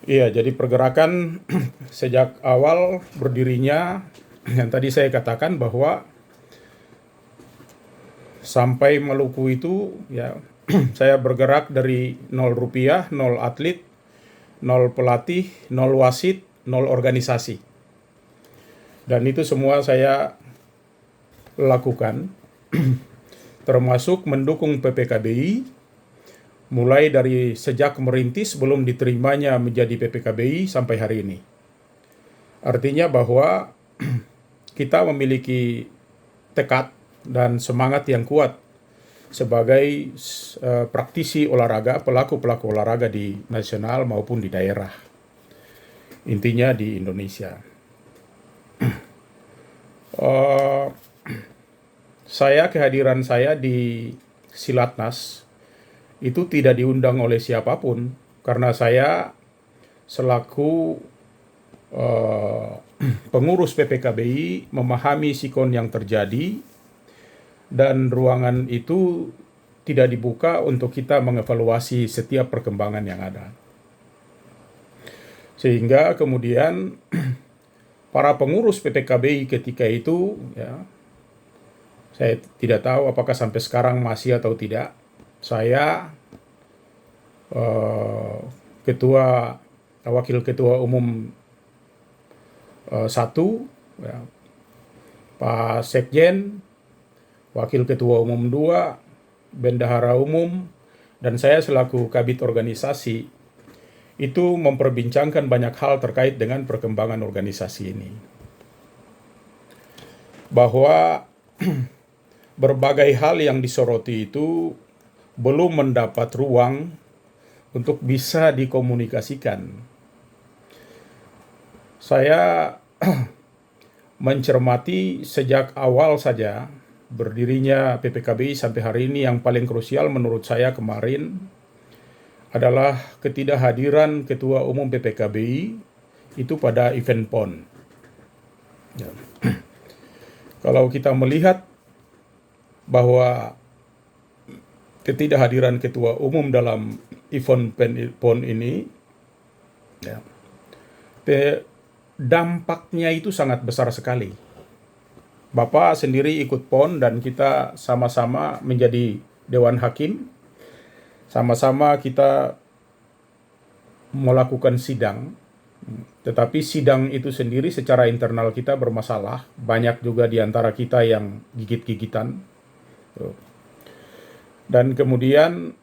Iya, jadi pergerakan sejak awal berdirinya yang tadi saya katakan bahwa sampai Maluku itu ya saya bergerak dari 0 rupiah, 0 atlet, 0 pelatih, 0 wasit, 0 organisasi. Dan itu semua saya lakukan termasuk mendukung PPKBI mulai dari sejak merintis sebelum diterimanya menjadi PPKBI sampai hari ini. Artinya bahwa kita memiliki tekad dan semangat yang kuat sebagai praktisi olahraga, pelaku-pelaku olahraga di nasional maupun di daerah. Intinya di Indonesia. Kehadiran saya di Silatnas itu tidak diundang oleh siapapun karena saya selaku pengurus PPKBI memahami sikon yang terjadi dan ruangan itu tidak dibuka untuk kita mengevaluasi setiap perkembangan yang ada. Sehingga kemudian para pengurus PPKBI ketika itu, ya, saya tidak tahu apakah sampai sekarang masih atau tidak, saya wakil ketua umum 1, ya, Pak Sekjen, wakil ketua umum 2, bendahara umum, dan saya selaku kabit organisasi itu memperbincangkan banyak hal terkait dengan perkembangan organisasi ini. Bahwa berbagai hal yang disoroti itu belum mendapat ruang untuk bisa dikomunikasikan. Saya mencermati sejak awal saja berdirinya PPKBI sampai hari ini, yang paling krusial menurut saya kemarin adalah ketidakhadiran Ketua Umum PPKBI itu pada event PON. Ya. Kalau kita melihat bahwa ketidakhadiran Ketua Umum dalam event PON ini, ya, dampaknya itu sangat besar sekali. Bapak sendiri ikut PON dan kita sama-sama menjadi Dewan Hakim, sama-sama kita melakukan sidang, tetapi sidang itu sendiri secara internal kita bermasalah. Banyak juga di antara kita yang gigit-gigitan. Dan kemudian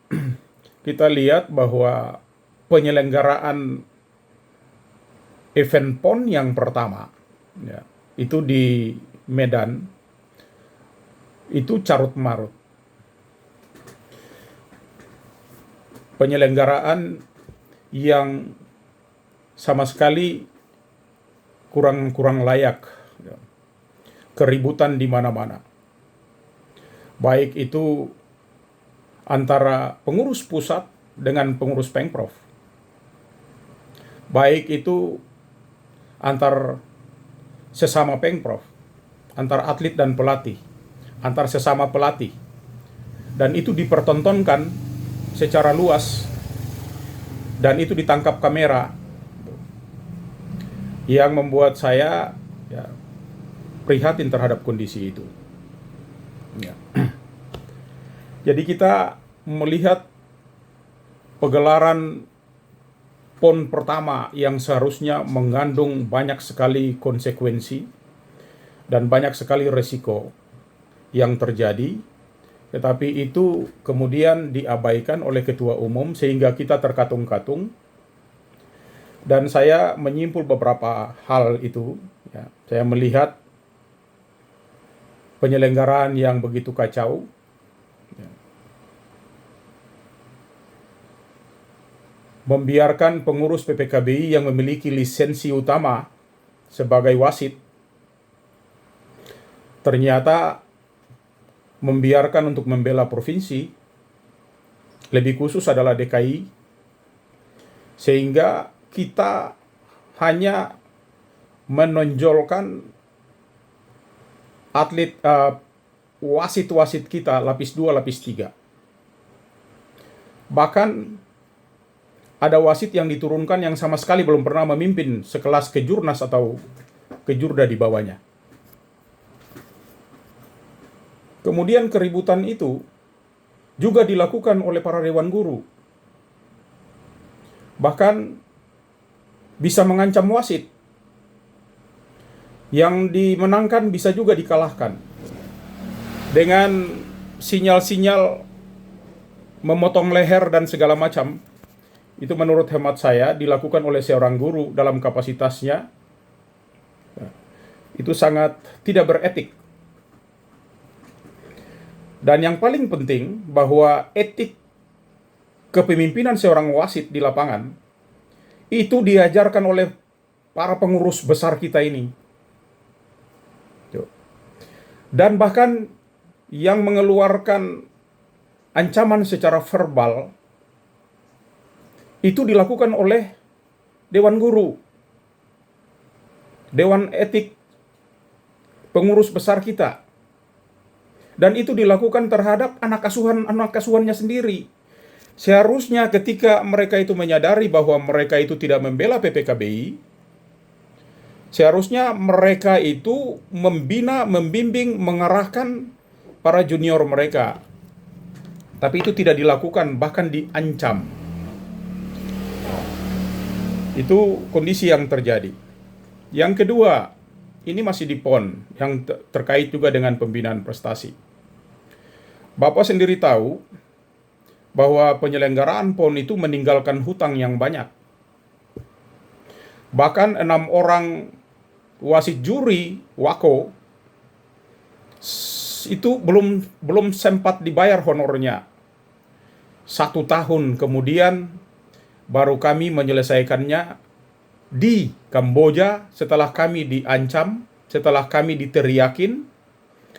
kita lihat bahwa penyelenggaraan event PON yang pertama, ya, itu di Medan, itu carut-marut. Penyelenggaraan yang sama sekali kurang layak, ya. Keributan di mana-mana. Baik itu antara pengurus pusat dengan pengurus Pengprov. Baik itu antar sesama Pengprov, antar atlet dan pelatih, antar sesama pelatih. Dan itu dipertontonkan secara luas dan itu ditangkap kamera, yang membuat saya, ya, prihatin terhadap kondisi itu. Ya. Jadi kita melihat pegelaran PON pertama yang seharusnya mengandung banyak sekali konsekuensi dan banyak sekali resiko yang terjadi, tetapi itu kemudian diabaikan oleh Ketua Umum sehingga kita terkatung-katung. Dan saya menyimpul beberapa hal itu, ya. Saya melihat penyelenggaraan yang begitu kacau, ya. Membiarkan pengurus PPKBI yang memiliki lisensi utama sebagai wasit ternyata membiarkan untuk membela provinsi, lebih khusus adalah DKI, sehingga kita hanya menonjolkan atlet, wasit-wasit kita lapis 2, lapis 3. Bahkan ada wasit yang diturunkan yang sama sekali belum pernah memimpin sekelas kejurnas atau kejurda di bawahnya. Kemudian keributan itu juga dilakukan oleh para dewan guru. Bahkan bisa mengancam wasit. Yang dimenangkan bisa juga dikalahkan. Dengan sinyal-sinyal memotong leher dan segala macam. Itu menurut hemat saya dilakukan oleh seorang guru dalam kapasitasnya. Itu sangat tidak beretik. Dan yang paling penting bahwa etik kepemimpinan seorang wasit di lapangan itu diajarkan oleh para pengurus besar kita ini. Dan bahkan yang mengeluarkan ancaman secara verbal itu dilakukan oleh Dewan Guru, Dewan Etik, pengurus besar kita. Dan itu dilakukan terhadap anak asuhannya sendiri. Seharusnya ketika mereka itu menyadari bahwa mereka itu tidak membela PPKBI, seharusnya mereka itu membina, membimbing, mengarahkan para junior mereka. Tapi itu tidak dilakukan, bahkan diancam. Itu kondisi yang terjadi. Yang kedua, ini masih di PON, yang terkait juga dengan pembinaan prestasi. Bapak sendiri tahu bahwa penyelenggaraan PON itu meninggalkan hutang yang banyak. Bahkan 6 orang wasit juri WAKO itu belum sempat dibayar honornya. 1 tahun kemudian baru kami menyelesaikannya di Kamboja setelah kami diancam, setelah kami diteriakin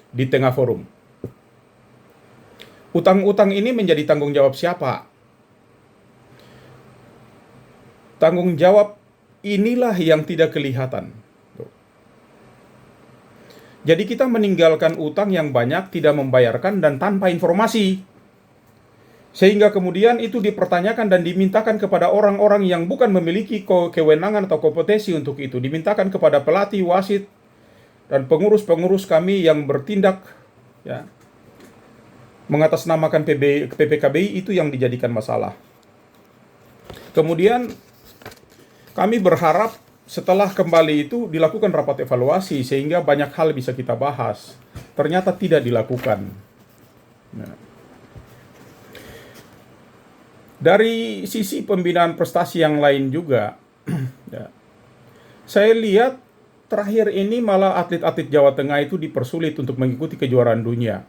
di tengah forum. Utang-utang ini menjadi tanggung jawab siapa? Tanggung jawab inilah yang tidak kelihatan. Jadi kita meninggalkan utang yang banyak, tidak membayarkan, dan tanpa informasi. Sehingga kemudian itu dipertanyakan dan dimintakan kepada orang-orang yang bukan memiliki kewenangan atau kompetensi untuk itu. Dimintakan kepada pelatih, wasit, dan pengurus-pengurus kami yang bertindak ya, mengatasnamakan PPKBI, itu yang dijadikan masalah. Kemudian kami berharap setelah kembali itu dilakukan rapat evaluasi sehingga banyak hal bisa kita bahas. Ternyata tidak dilakukan. Nah. Dari sisi pembinaan prestasi yang lain juga, ya, saya lihat terakhir ini malah atlet-atlet Jawa Tengah itu dipersulit untuk mengikuti kejuaraan dunia.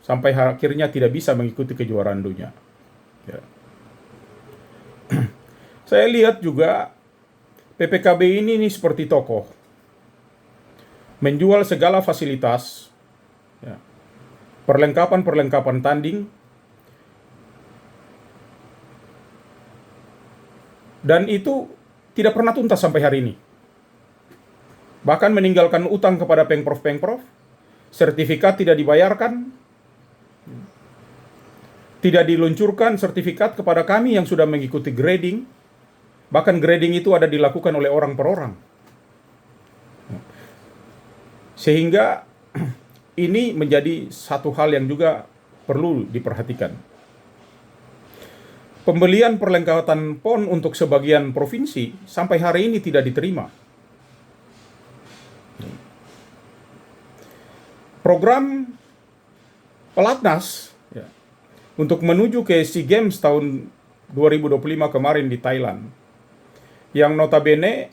Sampai akhirnya tidak bisa mengikuti kejuaraan dunia. Ya. Saya lihat juga PPKB ini seperti toko, menjual segala fasilitas, ya, perlengkapan tanding, dan itu tidak pernah tuntas sampai hari ini. Bahkan meninggalkan utang kepada pengprov, sertifikat tidak dibayarkan, tidak diluncurkan sertifikat kepada kami yang sudah mengikuti grading. Bahkan grading itu ada dilakukan oleh orang per orang. Sehingga ini menjadi satu hal yang juga perlu diperhatikan. Pembelian perlengkapan PON untuk sebagian provinsi sampai hari ini tidak diterima. Program pelatnas ya, untuk menuju ke SEA Games tahun 2025 kemarin di Thailand, yang notabene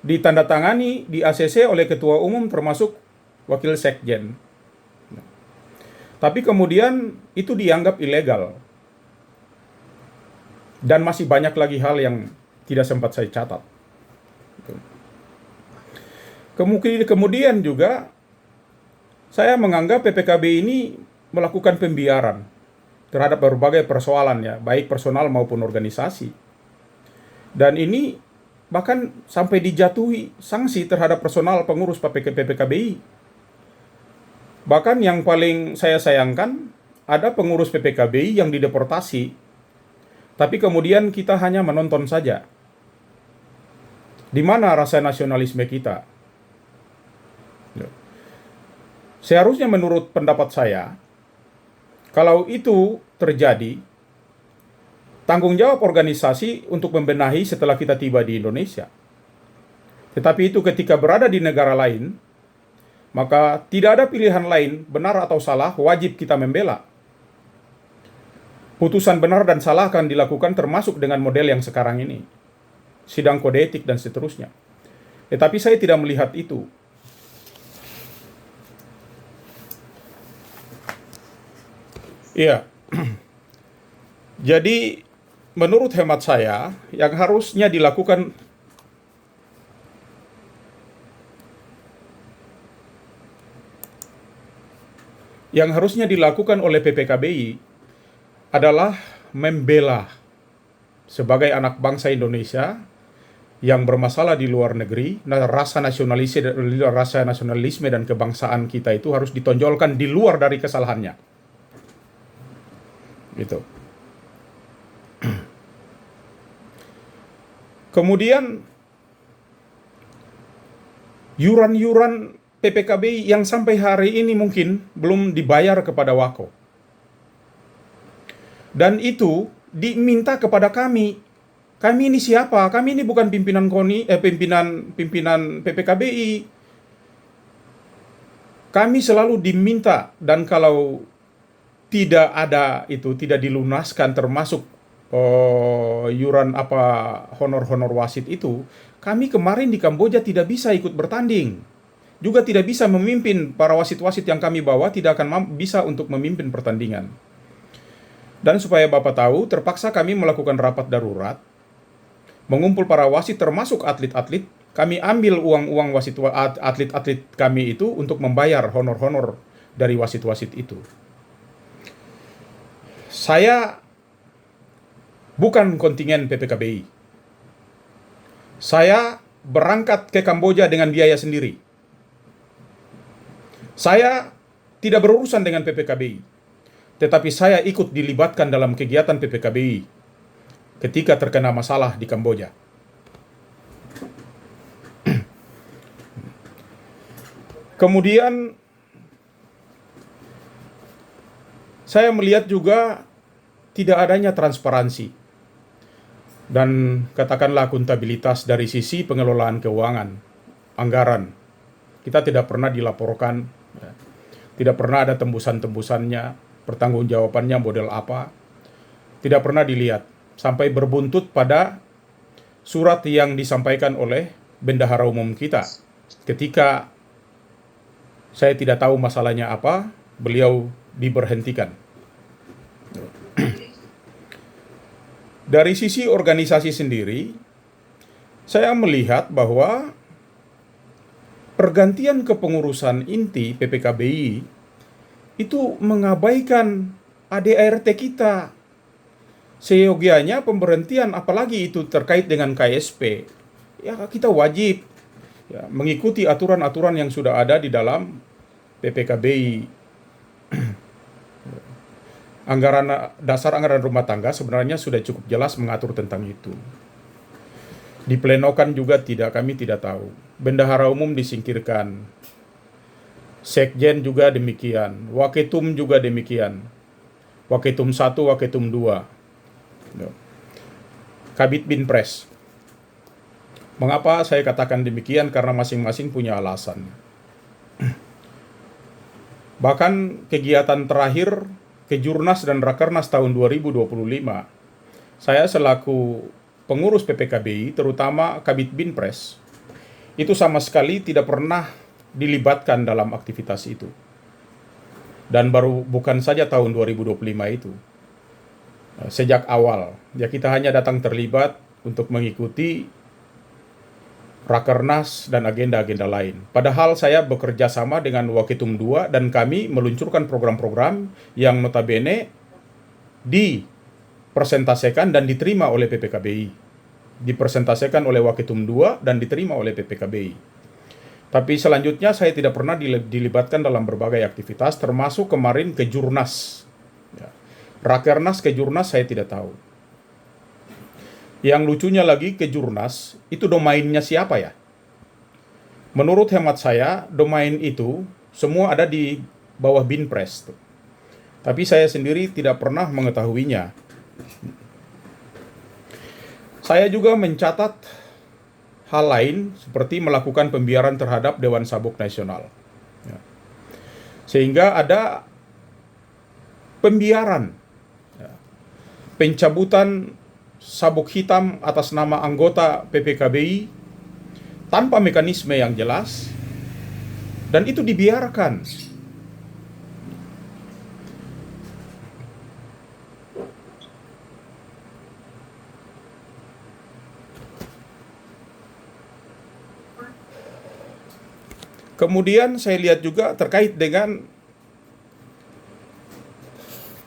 ditandatangani di ACC oleh ketua umum termasuk wakil sekjen. Tapi kemudian itu dianggap ilegal. Dan masih banyak lagi hal yang tidak sempat saya catat. Kemudian juga saya menganggap PPKB ini melakukan pembiaran terhadap berbagai persoalan ya, baik personal maupun organisasi. Dan ini bahkan sampai dijatuhi sanksi terhadap personal pengurus PPKBI. Bahkan yang paling saya sayangkan, ada pengurus PPKBI yang dideportasi Tapi kemudian kita hanya menonton saja. Di mana rasa nasionalisme kita? Seharusnya menurut pendapat saya, kalau itu terjadi, tanggung jawab organisasi untuk membenahi setelah kita tiba di Indonesia. Tetapi itu ketika berada di negara lain, maka tidak ada pilihan lain, benar atau salah, wajib kita membela. Putusan benar dan salah akan dilakukan termasuk dengan model yang sekarang ini. Sidang kode etik dan seterusnya. Tetapi saya tidak melihat itu. Iya. Jadi menurut hemat saya yang harusnya dilakukan oleh PPKBI adalah membela sebagai anak bangsa Indonesia yang bermasalah di luar negeri. Nah, rasa nasionalisme dan kebangsaan kita itu harus ditonjolkan di luar dari kesalahannya. Gitu. Kemudian yuran-yuran PPKBI yang sampai hari ini mungkin belum dibayar kepada Wako. Dan itu diminta kepada kami. Kami ini siapa? Kami ini bukan pimpinan pimpinan PPKBI. Kami selalu diminta, dan kalau tidak ada itu, tidak dilunaskan termasuk yuran honor wasit itu, kami kemarin di Kamboja tidak bisa ikut bertanding. Juga tidak bisa memimpin para wasit-wasit yang kami bawa, tidak akan bisa untuk memimpin pertandingan. Dan supaya Bapak tahu, terpaksa kami melakukan rapat darurat, mengumpul para wasit termasuk atlet-atlet. Kami ambil uang-uang atlet-atlet kami itu untuk membayar honor-honor dari wasit-wasit itu. Saya bukan kontingen PPKBI. Saya berangkat ke Kamboja dengan biaya sendiri. Saya tidak berurusan dengan PPKBI, tetapi saya ikut dilibatkan dalam kegiatan PPKBI ketika terkena masalah di Kamboja. Kemudian saya melihat juga tidak adanya transparansi dan katakanlah akuntabilitas dari sisi pengelolaan keuangan, anggaran. Kita tidak pernah dilaporkan, tidak pernah ada tembusan-tembusannya, pertanggungjawabannya model apa, tidak pernah dilihat, sampai berbuntut pada surat yang disampaikan oleh bendahara umum kita. Ketika saya tidak tahu masalahnya apa, beliau diberhentikan. Dari sisi organisasi sendiri, saya melihat bahwa pergantian kepengurusan inti PPKBI itu mengabaikan ADART kita. Seyogianya pemberhentian, apalagi itu terkait dengan KSP, ya kita wajib mengikuti aturan-aturan yang sudah ada di dalam PPKBI. Dasar anggaran rumah tangga sebenarnya sudah cukup jelas mengatur tentang itu. Diplenokan juga kami tidak tahu. Bendahara umum disingkirkan. Sekjen juga demikian. Waketum juga demikian. Waketum 1, Waketum 2. Kabit Binpres. Mengapa saya katakan demikian? Karena masing-masing punya alasan. Bahkan kegiatan terakhir Kejurnas dan Rakernas tahun 2025, saya selaku pengurus PPKBI, terutama Kabit Binpres, itu sama sekali tidak pernah dilibatkan dalam aktivitas itu. Dan bukan saja tahun 2025 itu. Sejak awal, kita hanya datang terlibat untuk mengikuti Rakernas dan agenda-agenda lain. Padahal saya bekerja sama dengan Waketum 2 dan kami meluncurkan program-program yang notabene dipresentasikan dan diterima oleh PPKBI. Dipresentasikan oleh Waketum 2 dan diterima oleh PPKBI. Tapi selanjutnya saya tidak pernah dilibatkan dalam berbagai aktivitas, termasuk kemarin Kejurnas. Rakernas, Kejurnas saya tidak tahu. Yang lucunya lagi, Kejurnas itu domainnya siapa ya? Menurut hemat saya, domain itu semua ada di bawah Binpres. Tapi saya sendiri tidak pernah mengetahuinya. Saya juga mencatat hal lain seperti melakukan pembiaran terhadap Dewan Sabuk Nasional. Ya. Sehingga ada pembiaran, ya, pencabutan sabuk hitam atas nama anggota PPKBI tanpa mekanisme yang jelas, dan itu dibiarkan. Kemudian saya lihat juga terkait dengan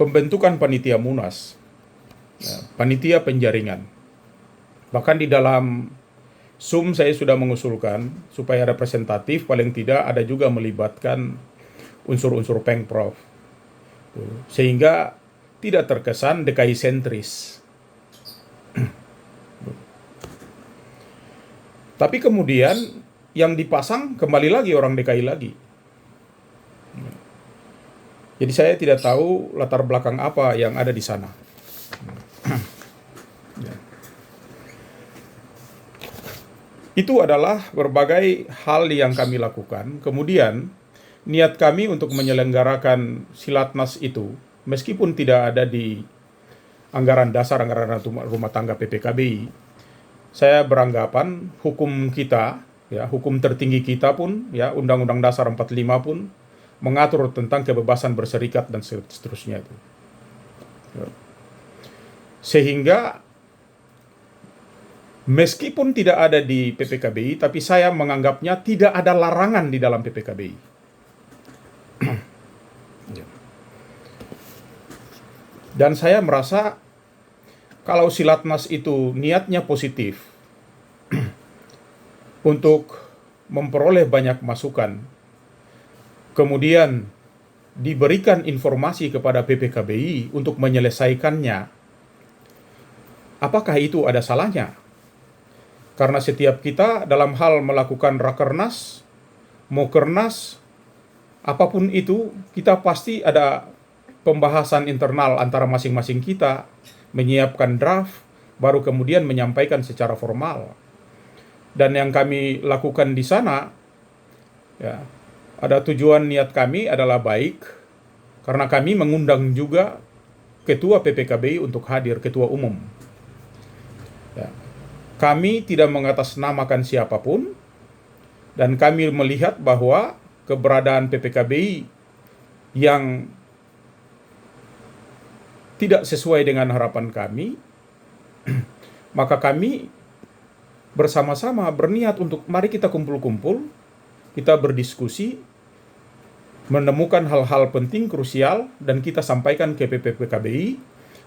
pembentukan panitia Munas, ya, panitia penjaringan. Bahkan di dalam Zoom saya sudah mengusulkan supaya representatif, paling tidak ada juga melibatkan unsur-unsur Pengprov, sehingga tidak terkesan DKI sentris. Tapi kemudian yang dipasang kembali lagi orang DKI lagi. Jadi saya tidak tahu latar belakang apa yang ada di sana. Itu adalah berbagai hal yang kami lakukan. Kemudian niat kami untuk menyelenggarakan Silatnas itu, meskipun tidak ada di anggaran dasar, anggaran rumah tangga PPKBI, saya beranggapan hukum kita, ya, hukum tertinggi kita pun, ya, Undang-Undang Dasar 45 pun mengatur tentang kebebasan berserikat dan seterusnya itu. Ya. Sehingga meskipun tidak ada di PPKBI, tapi saya menganggapnya tidak ada larangan di dalam PPKBI. Dan saya merasa kalau Silatnas itu niatnya positif untuk memperoleh banyak masukan, kemudian diberikan informasi kepada PPKBI untuk menyelesaikannya, apakah itu ada salahnya? Karena setiap kita dalam hal melakukan rakernas, mokernas, apapun itu, kita pasti ada pembahasan internal antara masing-masing kita, menyiapkan draft, baru kemudian menyampaikan secara formal. Dan yang kami lakukan di sana, ya, ada tujuan niat kami adalah baik, karena kami mengundang juga Ketua PPKBI untuk hadir, Ketua Umum. Ya. Kami tidak mengatasnamakan siapapun, dan kami melihat bahwa keberadaan PPKBI yang tidak sesuai dengan harapan kami, maka kami bersama-sama berniat untuk mari kita kumpul-kumpul, kita berdiskusi, menemukan hal-hal penting, krusial, dan kita sampaikan ke PPKBI,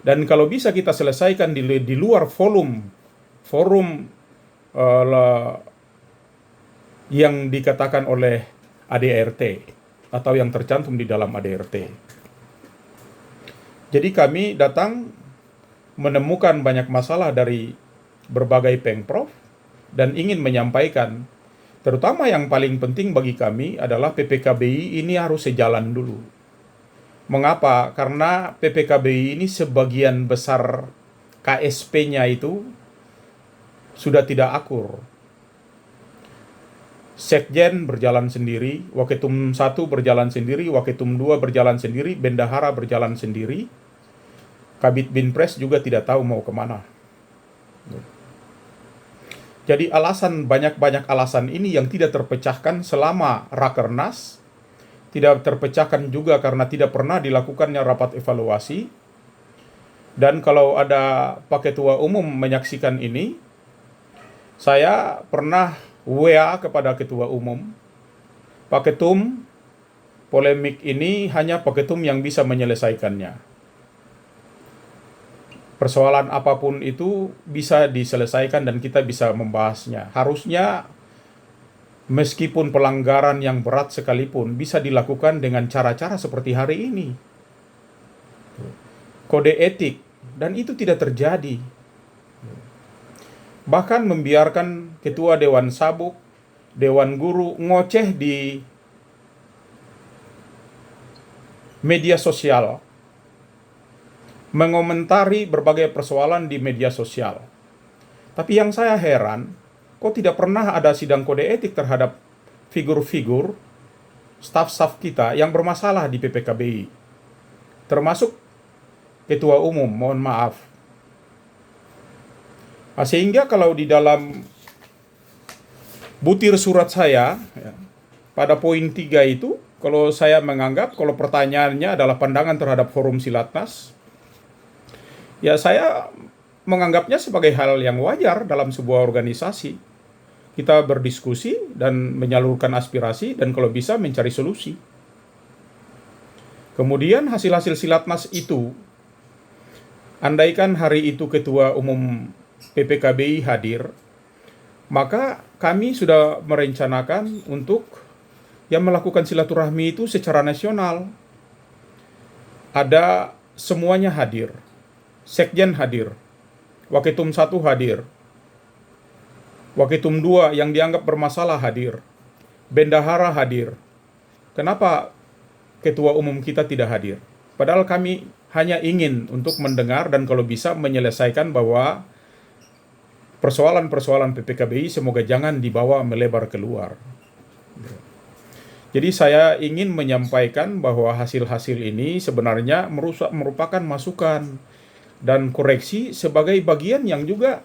dan kalau bisa kita selesaikan di luar forum yang dikatakan oleh ADRT atau yang tercantum di dalam ADRT. Jadi kami datang menemukan banyak masalah dari berbagai Pengprov dan ingin menyampaikan, terutama yang paling penting bagi kami adalah PPKBI ini harus sejalan dulu. Mengapa? Karena PPKBI ini sebagian besar KSP-nya itu sudah tidak akur. Sekjen berjalan sendiri, Waketum 1 berjalan sendiri, Waketum 2 berjalan sendiri, Bendahara berjalan sendiri, Kabit Binpres juga tidak tahu mau kemana. Jadi banyak alasan ini yang tidak terpecahkan selama Rakernas, tidak terpecahkan juga karena tidak pernah dilakukannya rapat evaluasi. Dan kalau ada Pak Ketua Umum menyaksikan ini, saya pernah WA kepada Ketua Umum, Pak Ketum, polemik ini hanya Pak Ketum yang bisa menyelesaikannya. Persoalan apapun itu bisa diselesaikan dan kita bisa membahasnya. Harusnya meskipun pelanggaran yang berat sekalipun bisa dilakukan dengan cara-cara seperti hari ini. Kode etik, dan itu tidak terjadi. bahkan membiarkan ketua Dewan Sabuk, Dewan Guru ngoceh di media sosial, mengomentari berbagai persoalan di media sosial. Tapi yang saya heran, kok tidak pernah ada sidang kode etik terhadap figur-figur staf-staf kita yang bermasalah di PPKBI, termasuk ketua umum, mohon maaf. Sehingga kalau di dalam butir surat saya, ya, pada poin 3 itu, kalau saya menganggap, kalau pertanyaannya adalah pandangan terhadap forum Silatnas, ya saya menganggapnya sebagai hal yang wajar dalam sebuah organisasi. Kita berdiskusi dan menyalurkan aspirasi dan kalau bisa mencari solusi. Kemudian hasil-hasil Silatnas itu, andaikan hari itu Ketua Umum PPKBI hadir, maka kami sudah merencanakan untuk yang melakukan silaturahmi itu secara nasional. Ada semuanya hadir. Sekjen hadir. Waketum 1 hadir. Waketum 2 yang dianggap bermasalah hadir. Bendahara hadir. Kenapa ketua umum kita tidak hadir? Padahal kami hanya ingin untuk mendengar dan kalau bisa menyelesaikan bahwa persoalan-persoalan PPKBI semoga jangan dibawa melebar keluar. Jadi saya ingin menyampaikan bahwa hasil-hasil ini sebenarnya merupakan masukan dan koreksi sebagai bagian yang juga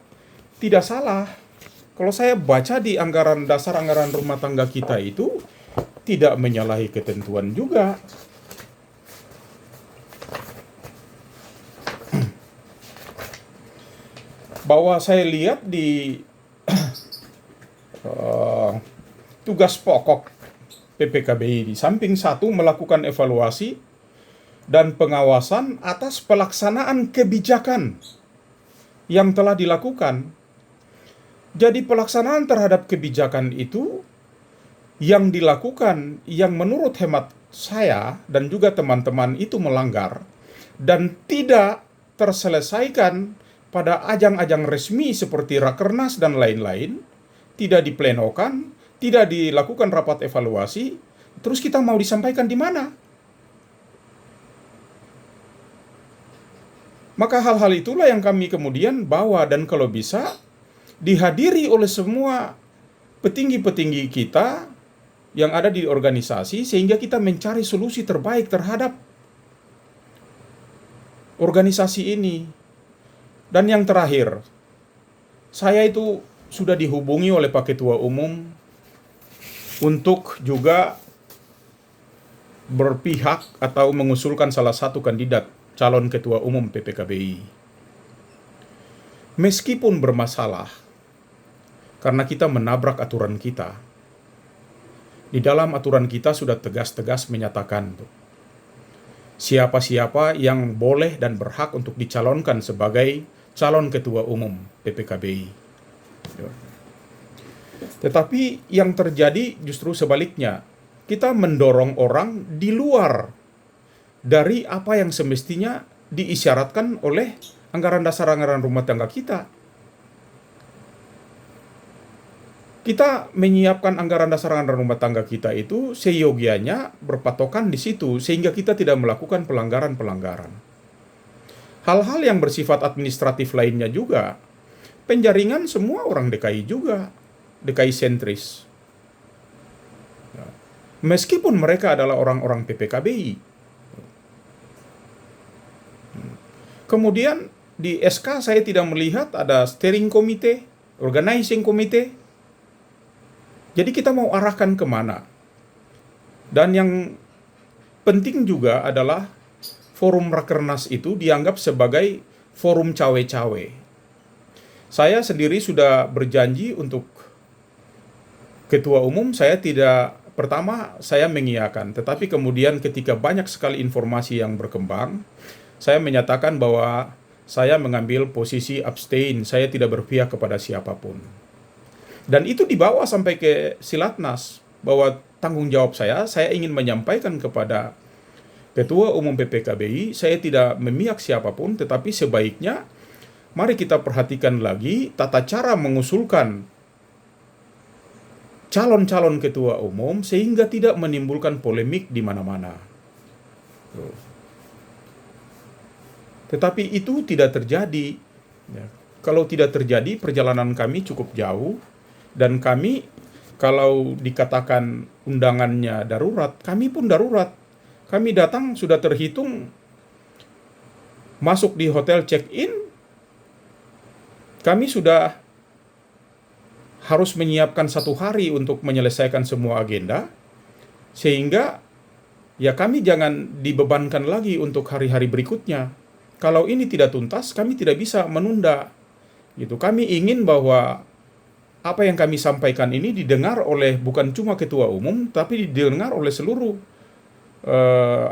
tidak salah. Kalau saya baca di anggaran dasar anggaran rumah tangga kita itu tidak menyalahi ketentuan juga. Bahwa saya lihat di tugas pokok PPKBI di samping 1 melakukan evaluasi dan pengawasan atas pelaksanaan kebijakan yang telah dilakukan. Jadi pelaksanaan terhadap kebijakan itu yang dilakukan yang menurut hemat saya dan juga teman-teman itu melanggar dan tidak terselesaikan pada ajang-ajang resmi seperti Rakernas dan lain-lain, tidak diplenokan, tidak dilakukan rapat evaluasi, terus kita mau disampaikan di mana? Maka hal-hal itulah yang kami kemudian bawa dan kalau bisa dihadiri oleh semua petinggi-petinggi kita yang ada di organisasi sehingga kita mencari solusi terbaik terhadap organisasi ini. Dan yang terakhir, saya itu sudah dihubungi oleh Pak Ketua Umum untuk juga berpihak atau mengusulkan salah satu kandidat calon Ketua Umum PPKBI. Meskipun bermasalah, karena kita menabrak aturan kita. Di dalam aturan kita sudah tegas-tegas menyatakan siapa-siapa yang boleh dan berhak untuk dicalonkan sebagai calon Ketua Umum PPKBI. Tetapi yang terjadi justru sebaliknya. Kita mendorong orang di luar dari apa yang semestinya diisyaratkan oleh anggaran dasar anggaran rumah tangga kita. Kita menyiapkan anggaran dasar anggaran rumah tangga kita itu seyogianya berpatokan di situ sehingga kita tidak melakukan pelanggaran-pelanggaran. Hal-hal yang bersifat administratif lainnya juga, penjaringan semua orang DKI juga, DKI sentris. Meskipun mereka adalah orang-orang PPKBI. Kemudian di SK saya tidak melihat ada steering committee, organizing committee. Jadi kita mau arahkan kemana? Dan yang penting juga adalah forum Rakernas itu dianggap sebagai forum cawe-cawe. Saya sendiri sudah berjanji untuk Ketua Umum, pertama saya mengiyakan, tetapi kemudian ketika banyak sekali informasi yang berkembang, saya menyatakan bahwa saya mengambil posisi abstain, saya tidak berpihak kepada siapapun. Dan itu dibawa sampai ke Silatnas, bahwa tanggung jawab saya ingin menyampaikan kepada Ketua Umum PPKBI, saya tidak memihak siapapun, tetapi sebaiknya mari kita perhatikan lagi tata cara mengusulkan calon-calon ketua umum sehingga tidak menimbulkan polemik di mana-mana. Tetapi itu tidak terjadi. Ya. Kalau tidak terjadi, perjalanan kami cukup jauh, dan kami, kalau dikatakan undangannya darurat, kami pun darurat. Kami datang sudah terhitung, masuk di hotel check-in, kami sudah harus menyiapkan 1 hari untuk menyelesaikan semua agenda, sehingga ya kami jangan dibebankan lagi untuk hari-hari berikutnya. Kalau ini tidak tuntas, kami tidak bisa menunda. Gitu. Kami ingin bahwa apa yang kami sampaikan ini didengar oleh bukan cuma ketua umum, tapi didengar oleh seluruh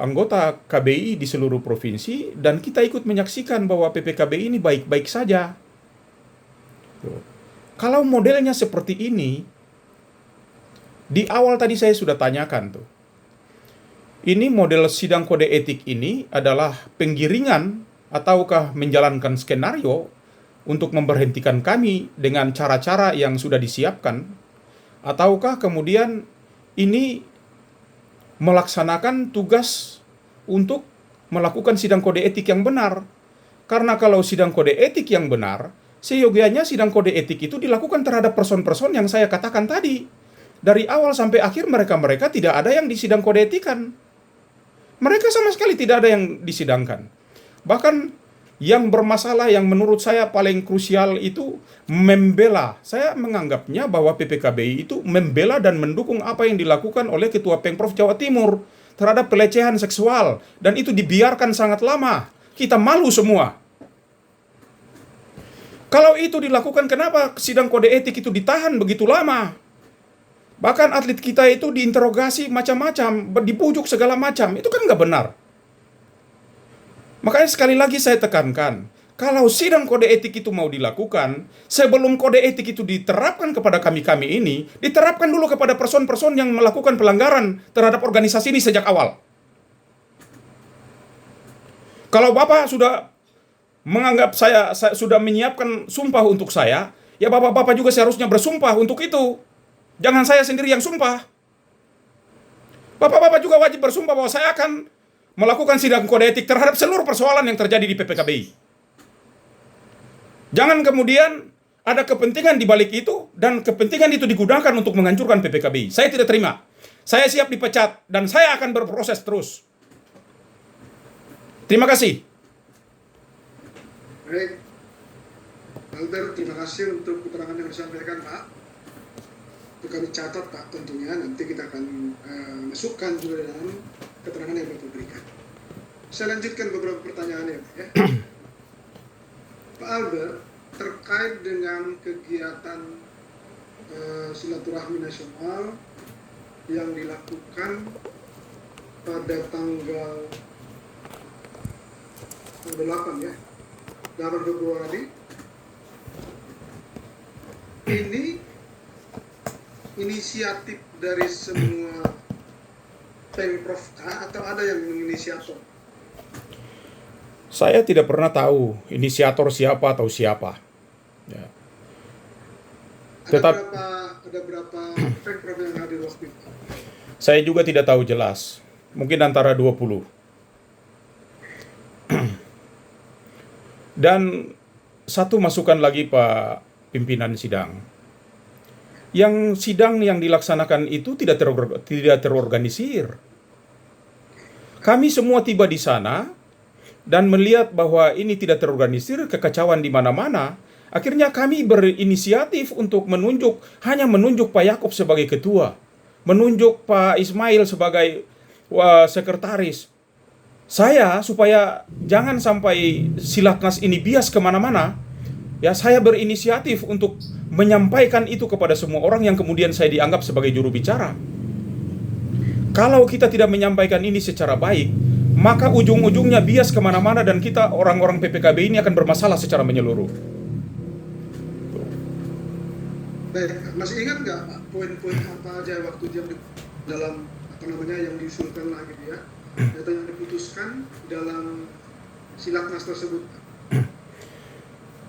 anggota KBI di seluruh provinsi, dan kita ikut menyaksikan bahwa PPKBI ini baik-baik saja. Kalau modelnya seperti ini, di awal tadi saya sudah tanyakan tuh. Ini model sidang kode etik ini adalah penggiringan ataukah menjalankan skenario untuk memberhentikan kami dengan cara-cara yang sudah disiapkan, ataukah kemudian ini melaksanakan tugas untuk melakukan sidang kode etik yang benar. Karena kalau sidang kode etik yang benar, seyogianya sidang kode etik itu dilakukan terhadap person-person yang saya katakan tadi. Dari awal sampai akhir mereka tidak ada yang disidang kode etikan. Mereka sama sekali tidak ada yang disidangkan. Bahkan yang bermasalah, yang menurut saya paling krusial itu membela. Saya menganggapnya bahwa PPKBI itu membela dan mendukung apa yang dilakukan oleh Ketua Pemprov Jawa Timur terhadap pelecehan seksual. Dan itu dibiarkan sangat lama. Kita malu semua. Kalau itu dilakukan, kenapa sidang kode etik itu ditahan begitu lama? Bahkan atlet kita itu diinterogasi macam-macam, dipujuk segala macam. Itu kan nggak benar. Makanya sekali lagi saya tekankan, kalau sidang kode etik itu mau dilakukan, sebelum kode etik itu diterapkan kepada kami-kami ini, diterapkan dulu kepada person-person yang melakukan pelanggaran terhadap organisasi ini sejak awal. Kalau Bapak sudah menganggap saya sudah menyiapkan sumpah untuk saya, ya Bapak-Bapak juga seharusnya bersumpah untuk itu. Jangan saya sendiri yang sumpah. Bapak-Bapak juga wajib bersumpah bahwa saya akan melakukan sidang kode etik terhadap seluruh persoalan yang terjadi di PPKBI. Jangan kemudian ada kepentingan di balik itu, dan kepentingan itu digunakan untuk menghancurkan PPKBI. Saya tidak terima. Saya siap dipecat, dan saya akan berproses terus. Terima kasih. Baik, Albert, terima kasih untuk keterangan yang disampaikan, Pak. Itu kami catat, Pak, tentunya. Nanti kita akan masukkan juga dalam keterangan yang Bapak berikan. Saya lanjutkan beberapa pertanyaan ya, Pak. Ya. Pak Albert, terkait dengan kegiatan silaturahmi nasional yang dilakukan pada tanggal 8 ya, 8 Februari, ini inisiatif dari semua Pemprov atau ada yang menginisiator? Saya tidak pernah tahu inisiator siapa atau siapa. Ya. Ada berapa Pemprov yang hadir waktu itu? Saya juga tidak tahu jelas. Mungkin antara 20. Dan satu masukan lagi Pak pimpinan sidang. Yang sidang yang dilaksanakan itu tidak terorganisir. Kami semua tiba di sana dan melihat bahwa ini tidak terorganisir, kekacauan di mana-mana. Akhirnya kami berinisiatif untuk hanya menunjuk Pak Yaakob sebagai ketua, menunjuk Pak Ismail sebagai sekretaris. Saya, supaya jangan sampai Silatnas ini bias kemana-mana, ya saya berinisiatif untuk menyampaikan itu kepada semua orang yang kemudian saya dianggap sebagai juru bicara. Kalau kita tidak menyampaikan ini secara baik, maka ujung-ujungnya bias kemana-mana dan kita orang-orang PPKB ini akan bermasalah secara menyeluruh. Baik, masih ingat nggak Pak, poin-poin apa aja waktu dia dalam yang diusulkan lah gitu ya, data yang diputuskan dalam Silatnas tersebut?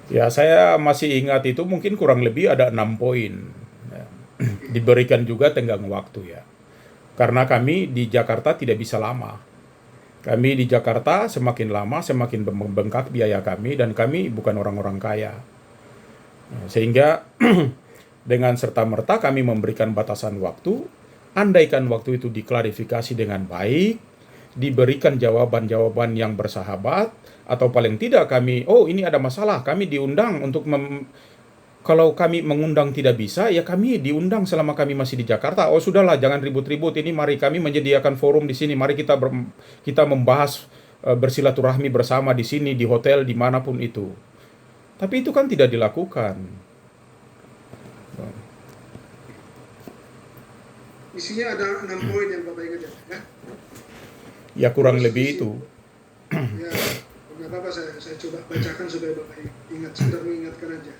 Ya, saya masih ingat itu mungkin kurang lebih ada 6 poin. Ya. Diberikan juga tenggang waktu ya. Karena kami di Jakarta tidak bisa lama. Kami di Jakarta semakin lama semakin membengkak biaya kami dan kami bukan orang-orang kaya. Sehingga dengan serta-merta kami memberikan batasan waktu, andaikan waktu itu diklarifikasi dengan baik, diberikan jawaban-jawaban yang bersahabat, atau paling tidak kami, oh ini ada masalah, kami diundang untuk kalau kami mengundang tidak bisa, ya kami diundang selama kami masih di Jakarta. Oh sudahlah, jangan ribut-ribut. Ini mari kami menyediakan forum di sini. Mari kita membahas bersilaturahmi bersama di sini, di hotel, dimanapun itu. Tapi itu kan tidak dilakukan. Isinya ada 6 poin yang Bapak ingat ya. Ya kurang Terus lebih isi- itu. Ya, nggak apa-apa, saya coba bacakan supaya Bapak ingat, sekedar mengingatkan aja.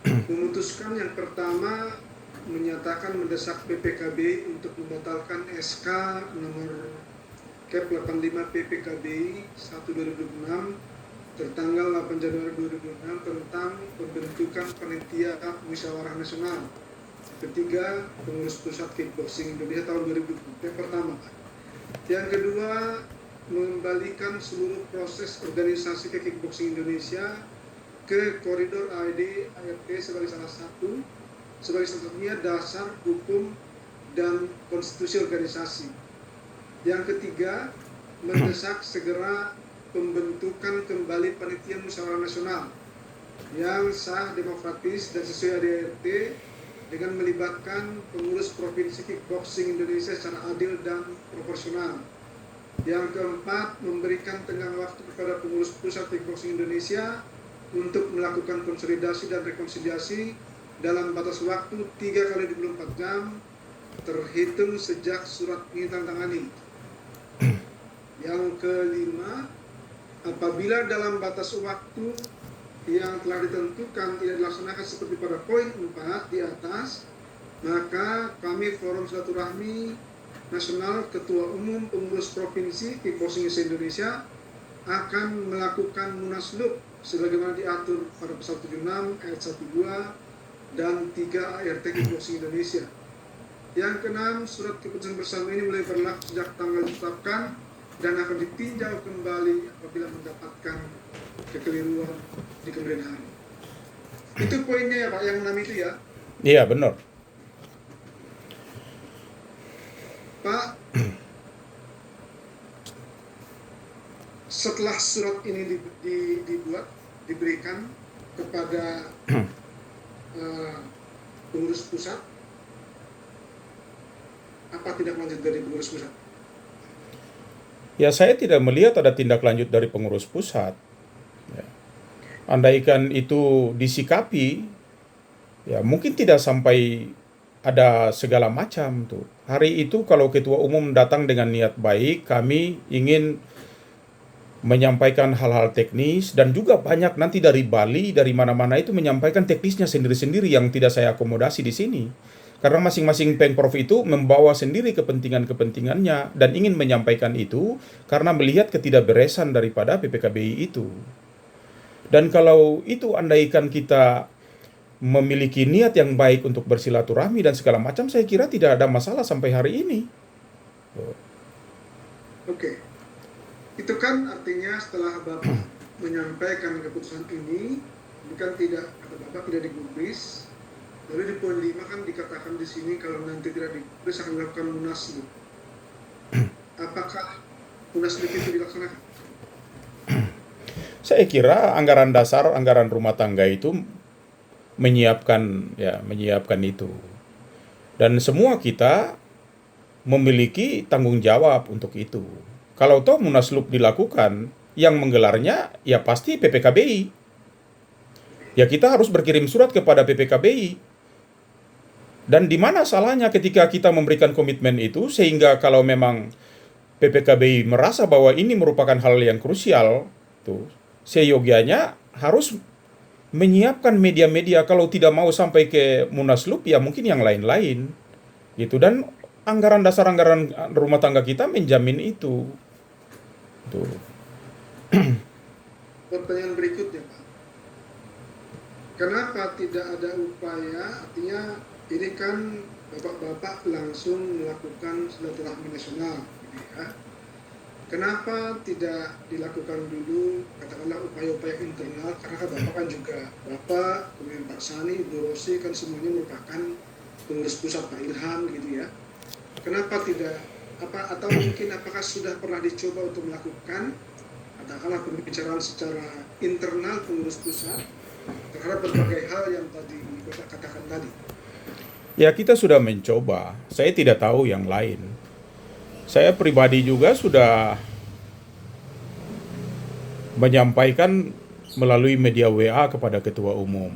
Memutuskan yang pertama, menyatakan mendesak BPKB untuk membatalkan SK nomor Kep 85 PPKB 1/2026 tertanggal 8 Januari 2026 tentang pembentukan panitia musyawarah nasional. Ketiga, pengurus pusat kickboxing Indonesia tahun 2020. Yang pertama, Pak. Yang kedua, mengembalikan seluruh proses organisasi kickboxing Indonesia ke koridor AED ART sebagai salah satunya dasar hukum dan konstitusi organisasi. Yang ketiga, mendesak segera pembentukan kembali panitia musyawarah nasional yang sah, demokratis, dan sesuai ADART dengan melibatkan pengurus provinsi kickboxing Indonesia secara adil dan proporsional. Yang keempat, memberikan tenggang waktu kepada pengurus pusat kickboxing Indonesia untuk melakukan konsolidasi dan rekonsiliasi dalam batas waktu 3x24 jam terhitung sejak surat ini ditandatangani. Yang kelima, apabila dalam batas waktu yang telah ditentukan tidak dilaksanakan seperti pada poin 4 di atas, maka kami Forum Silaturahmi Nasional Ketua Umum Pengurus Provinsi Kickboxing Indonesia akan melakukan munaslup sebagaimana diatur pada pasal 76 ayat 1, 2 dan 3 ART Kickboxing Indonesia. Yang keenam, surat keputusan bersama ini mulai berlaku sejak tanggal ditetapkan dan akan ditinjau kembali apabila mendapatkan kekeliruan di kemudian hari. Itu poinnya ya Pak, yang 6 itu ya. Iya benar. Pak, setelah surat ini diberikan kepada pengurus pusat, apa tindak lanjut dari pengurus pusat? Ya saya tidak melihat ada tindak lanjut dari pengurus pusat. Ya. Andaikan itu disikapi, ya mungkin tidak sampai ada segala macam tuh. Hari itu kalau ketua umum datang dengan niat baik, kami ingin menyampaikan hal-hal teknis dan juga banyak nanti dari Bali, dari mana-mana itu menyampaikan teknisnya sendiri-sendiri yang tidak saya akomodasi di sini. Karena masing-masing Pemprov itu membawa sendiri kepentingan-kepentingannya dan ingin menyampaikan itu karena melihat ketidakberesan daripada PPKBI itu. Dan kalau itu andaikan kita memiliki niat yang baik untuk bersilaturahmi dan segala macam, saya kira tidak ada masalah sampai hari ini. Oke. Itu kan artinya setelah Bapak menyampaikan keputusan ini kan tidak, kata Bapak tidak digubris. Lalu di poin 5 kan dikatakan di sini kalau nanti tidak digubris akan dilakukan munaslup. Apakah munaslup itu dilaksanakan? Saya kira anggaran dasar, anggaran rumah tangga itu menyiapkan itu. Dan semua kita memiliki tanggung jawab untuk itu. Kalau toh munaslup dilakukan, yang menggelarnya ya pasti PPKBI. Ya kita harus berkirim surat kepada PPKBI. Dan di mana salahnya ketika kita memberikan komitmen itu, sehingga kalau memang PPKBI merasa bahwa ini merupakan hal yang krusial, tuh seyogianya harus menyiapkan media-media, kalau tidak mau sampai ke munaslup ya mungkin yang lain-lain gitu. Dan anggaran dasar, anggaran rumah tangga kita menjamin itu tuh. Pertanyaan berikutnya Pak, Kenapa tidak ada upaya, artinya ini kan bapak-bapak langsung melakukan silaturahmi nasional, gitu ya. Kenapa tidak dilakukan dulu, katakanlah upaya-upaya internal, karena kan bapak kan juga, bapak, kemudian Pak Sani, Bu Rosi, kan semuanya merupakan pengurus pusat Pak Ilham, gitu ya. Kenapa tidak, atau mungkin apakah sudah pernah dicoba untuk melakukan, katakanlah pembicaraan secara internal pengurus pusat, terhadap berbagai hal yang tadi Bapak katakan tadi. Ya, kita sudah mencoba. Saya tidak tahu yang lain. Saya pribadi juga sudah menyampaikan melalui media WA kepada ketua umum.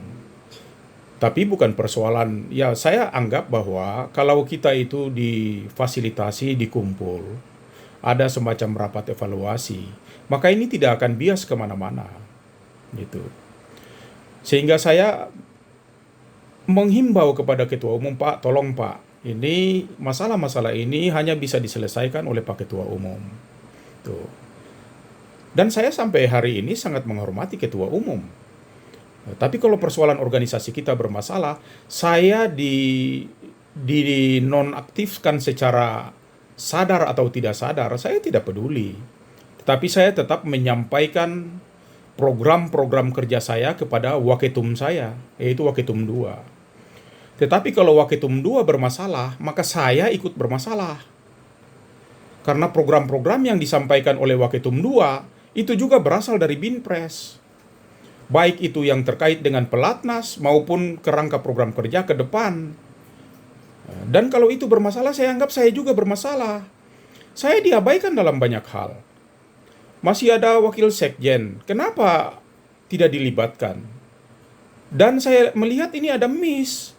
Tapi bukan persoalan, ya saya anggap bahwa kalau kita itu difasilitasi, dikumpul, ada semacam rapat evaluasi, maka ini tidak akan bias kemana-mana. Gitu. Sehingga saya menghimbau kepada ketua umum, Pak, tolong Pak, ini masalah-masalah ini hanya bisa diselesaikan oleh Pak Ketua Umum. Tuh. Dan saya sampai hari ini sangat menghormati ketua umum. Tapi kalau persoalan organisasi kita bermasalah, saya dinonaktifkan secara sadar atau tidak sadar, saya tidak peduli. Tetapi saya tetap menyampaikan program-program kerja saya kepada Waketum saya, yaitu Waketum 2. Tetapi kalau Waketum 2 bermasalah, maka saya ikut bermasalah. Karena program-program yang disampaikan oleh Waketum 2 itu juga berasal dari Binpres. Baik itu yang terkait dengan pelatnas maupun kerangka program kerja ke depan. Dan kalau itu bermasalah, saya anggap saya juga bermasalah. Saya diabaikan dalam banyak hal. Masih ada wakil sekjen, kenapa tidak dilibatkan? Dan saya melihat ini ada miss.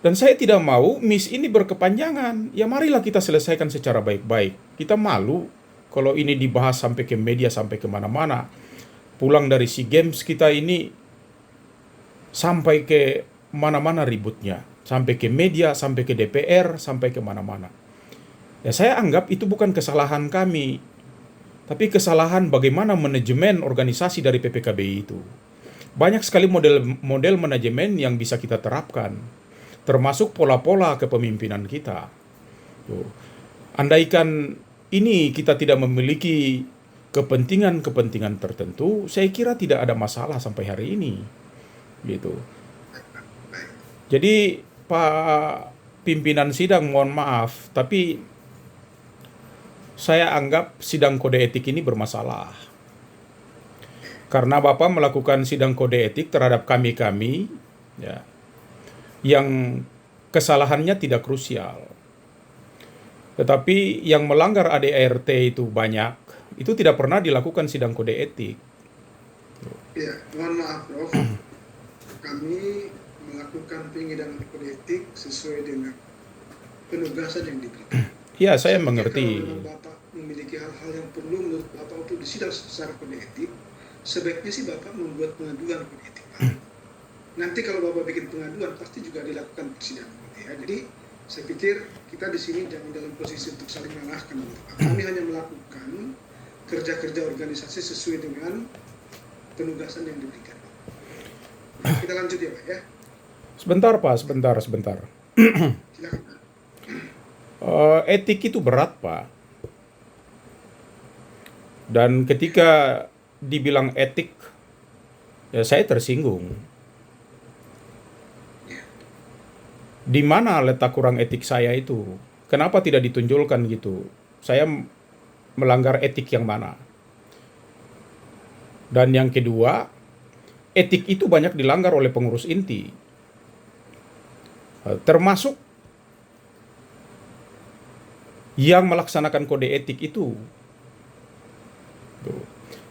Dan saya tidak mau miss ini berkepanjangan. Ya marilah kita selesaikan secara baik-baik. Kita malu kalau ini dibahas sampai ke media, sampai kemana-mana. Pulang dari SEA Games kita ini sampai ke mana-mana ributnya. Sampai ke media, sampai ke DPR, sampai ke mana-mana. Ya saya anggap itu bukan kesalahan kami. Tapi kesalahan bagaimana manajemen organisasi dari PPKBI itu. Banyak sekali model manajemen yang bisa kita terapkan. Termasuk pola-pola kepemimpinan kita. Tuh. Andaikan ini kita tidak memiliki kepentingan-kepentingan tertentu, saya kira tidak ada masalah sampai hari ini. Gitu. Jadi Pak pimpinan sidang, mohon maaf, tapi saya anggap sidang kode etik ini bermasalah. Karena Bapak melakukan sidang kode etik terhadap kami-kami, ya, yang kesalahannya tidak krusial. Tetapi yang melanggar ADART itu banyak, itu tidak pernah dilakukan sidang kode etik. Ya, mohon maaf Prof. Kami melakukan pengidangan kode etik sesuai dengan penugasan yang diberikan. Ya, saya mengerti. Kalau memang Bapak memiliki hal-hal yang perlu menurut Bapak untuk disidang secara kode etik, sebaiknya sih Bapak membuat pengaduan kode etik Pak. Nanti kalau Bapak bikin pengaduan, pasti juga dilakukan persidangan. Ya. Jadi, saya pikir kita di sini jangan dalam posisi untuk saling menyalahkan. Kami hanya melakukan kerja-kerja organisasi sesuai dengan penugasan yang diberikan. Kita lanjut ya Pak ya. Sebentar Pak, sebentar. Silakan Pak. Etik itu berat Pak. Dan ketika dibilang etik, ya saya tersinggung. Di mana letak kurang etik saya itu? Kenapa tidak ditunjukkan gitu? Saya melanggar etik yang mana? Dan yang kedua, etik itu banyak dilanggar oleh pengurus inti. Termasuk yang melaksanakan kode etik itu.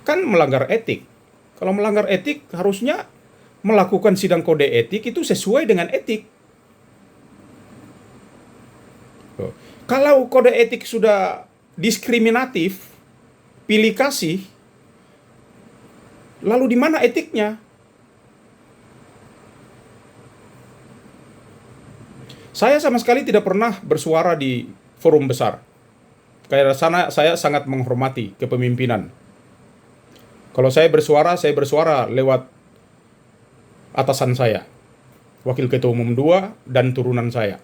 Kan melanggar etik. Kalau melanggar etik harusnya melakukan sidang kode etik itu sesuai dengan etik. Kalau kode etik sudah diskriminatif, pilih kasih, lalu di mana etiknya? Saya sama sekali tidak pernah bersuara di forum besar. Karena sana saya sangat menghormati kepemimpinan. Kalau saya bersuara lewat atasan saya, Wakil Ketua Umum 2, dan turunan saya.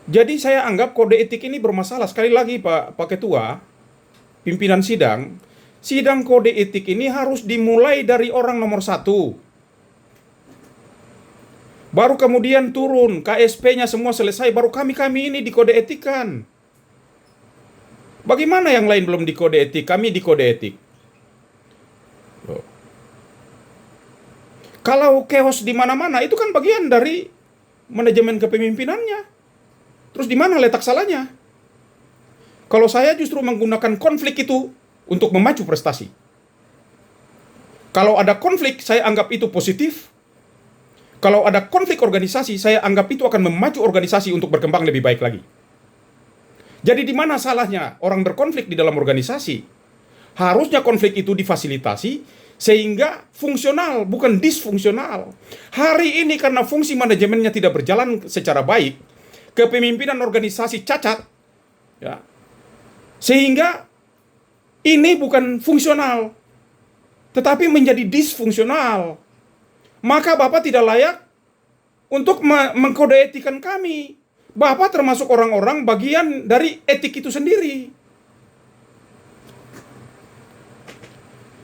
Jadi saya anggap kode etik ini bermasalah. Sekali lagi Pak Ketua, pimpinan sidang kode etik ini harus dimulai dari orang nomor 1. Baru kemudian turun, KSP-nya semua selesai, baru kami ini di kode etikan. Bagaimana yang lain belum di kode etik, kami di kode etik? Loh. Kalau chaos di mana-mana, itu kan bagian dari manajemen kepemimpinannya. Terus di mana letak salahnya? Kalau saya justru menggunakan konflik itu untuk memacu prestasi. Kalau ada konflik, saya anggap itu positif. Kalau ada konflik organisasi, saya anggap itu akan memacu organisasi untuk berkembang lebih baik lagi. Jadi di mana salahnya orang berkonflik di dalam organisasi? Harusnya konflik itu difasilitasi sehingga fungsional, bukan disfungsional. Hari ini karena fungsi manajemennya tidak berjalan secara baik, kepemimpinan organisasi cacat, ya, sehingga ini bukan fungsional, tetapi menjadi disfungsional. Maka Bapak tidak layak untuk mengkode etikan kami. Bapak termasuk orang-orang bagian dari etik itu sendiri.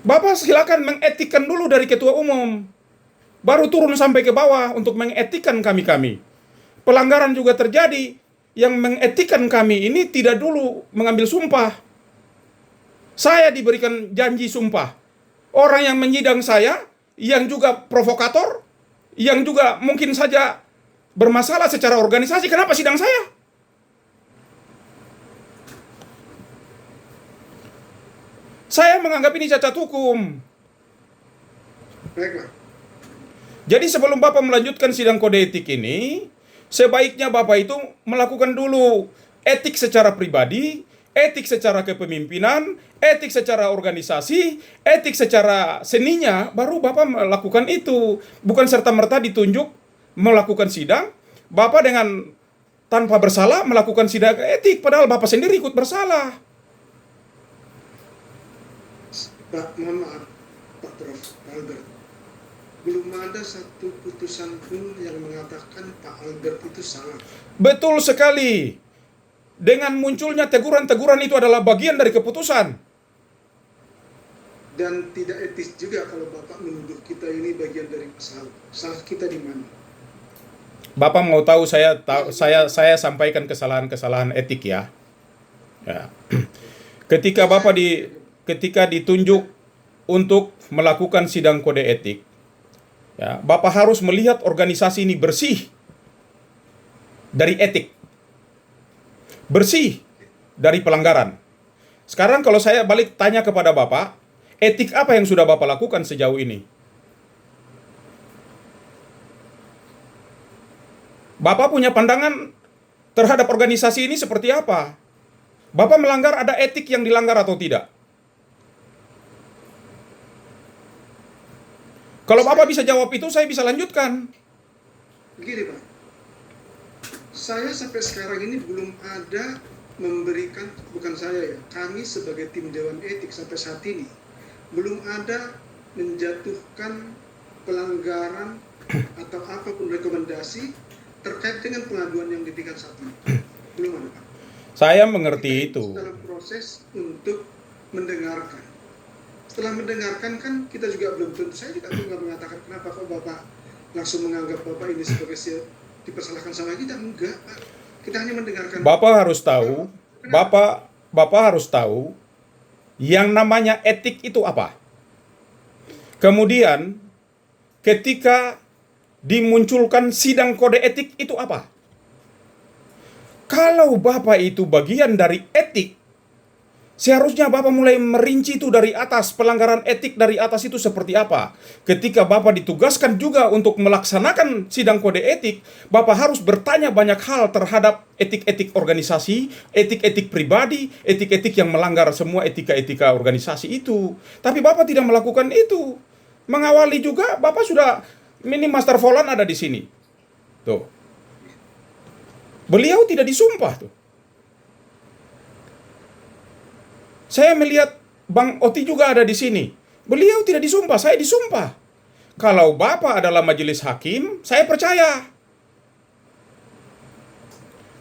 Bapak silakan mengetikkan dulu dari ketua umum, baru turun sampai ke bawah untuk mengetikkan kami. Pelanggaran juga terjadi. Yang mengetikan kami ini tidak dulu mengambil sumpah. Saya diberikan janji sumpah. Orang yang menyidang saya, yang juga provokator, yang juga mungkin saja bermasalah secara organisasi, kenapa sidang saya? Saya menganggap ini cacat hukum. Baiklah. Jadi sebelum Bapak melanjutkan sidang kode etik ini, sebaiknya Bapak itu melakukan dulu etik secara pribadi, etik secara kepemimpinan, etik secara organisasi, etik secara seninya, baru Bapak melakukan itu. Bukan serta-merta ditunjuk melakukan sidang, Bapak dengan tanpa bersalah melakukan sidang etik, padahal Bapak sendiri ikut bersalah. Pak, mohon maaf, Pak Prof. Albert. Belum ada satu putusan pun yang mengatakan Pak Albert itu salah. Betul sekali. Dengan munculnya teguran-teguran itu adalah bagian dari keputusan. Dan tidak etis juga kalau Bapak menuduh kita ini bagian dari masalah. Salah kita di mana? Bapak mau tahu saya sampaikan kesalahan-kesalahan etik ya. Ya. Ketika ditunjuk untuk melakukan sidang kode etik, ya, Bapak harus melihat organisasi ini bersih dari etik, bersih dari pelanggaran. Sekarang kalau saya balik tanya kepada Bapak, etik apa yang sudah Bapak lakukan sejauh ini? Bapak punya pandangan terhadap organisasi ini seperti apa? Bapak melanggar, ada etik yang dilanggar atau tidak? Kalau Bapak bisa jawab itu, saya bisa lanjutkan. Begini Pak, saya sampai sekarang ini belum ada memberikan, bukan saya ya, kami sebagai tim Dewan Etik sampai saat ini belum ada menjatuhkan pelanggaran atau apapun rekomendasi terkait dengan pengaduan yang di tingkat 1. Belum ada Pak. Saya mengerti Kita itu. dalam proses untuk mendengarkan. Setelah mendengarkan kan kita juga belum tentu, saya juga nggak mengatakan kenapa kok Bapak langsung menganggap Bapak ini sebagai dipersalahkan sama kita, enggak Pak. Kita hanya mendengarkan. Bapak harus tahu, Bapak harus tahu yang namanya etik itu apa. Kemudian ketika dimunculkan sidang kode etik itu apa? Kalau Bapak itu bagian dari etik, seharusnya Bapak mulai merinci itu dari atas, pelanggaran etik dari atas itu seperti apa. Ketika Bapak ditugaskan juga untuk melaksanakan sidang kode etik, Bapak harus bertanya banyak hal terhadap etik-etik organisasi, etik-etik pribadi, etik-etik yang melanggar semua etika-etika organisasi itu. Tapi Bapak tidak melakukan itu. Mengawali juga, Bapak sudah, ini Master Volan ada di sini. Tuh. Beliau tidak disumpah tuh. Saya melihat Bang Oti juga ada di sini. Beliau tidak disumpah, saya disumpah. Kalau Bapak adalah majelis hakim, saya percaya.